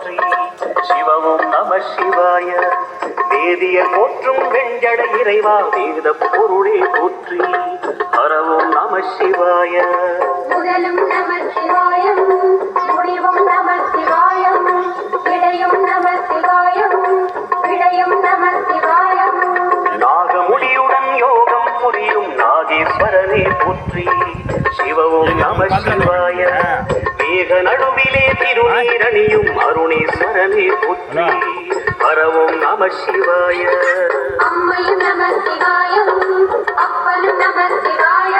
போற்றி சிவமும் நம சிவாய வேதியர் போற்றும் வெஞ்சட இறைவா வேத பொருளே போற்றி ஹரவும் நம சிவாய முதலும் நம சிவாயம் முடிவும் நம சிவாயம் இடையும் நம சிவாயம் விடையும் நம சிவாயம் நாகமுடியுடன் யோகம் புரியும் நாகேஸ்வரனே போற்றி சிவவும் நம சிவாய மேக நடுவிலே திருநீரணியும் அருணேஸ்வரனே போற்றி ஹரவும் நம சிவாய அம்மையும் நம சிவாயம் அப்பனும் நம சிவாய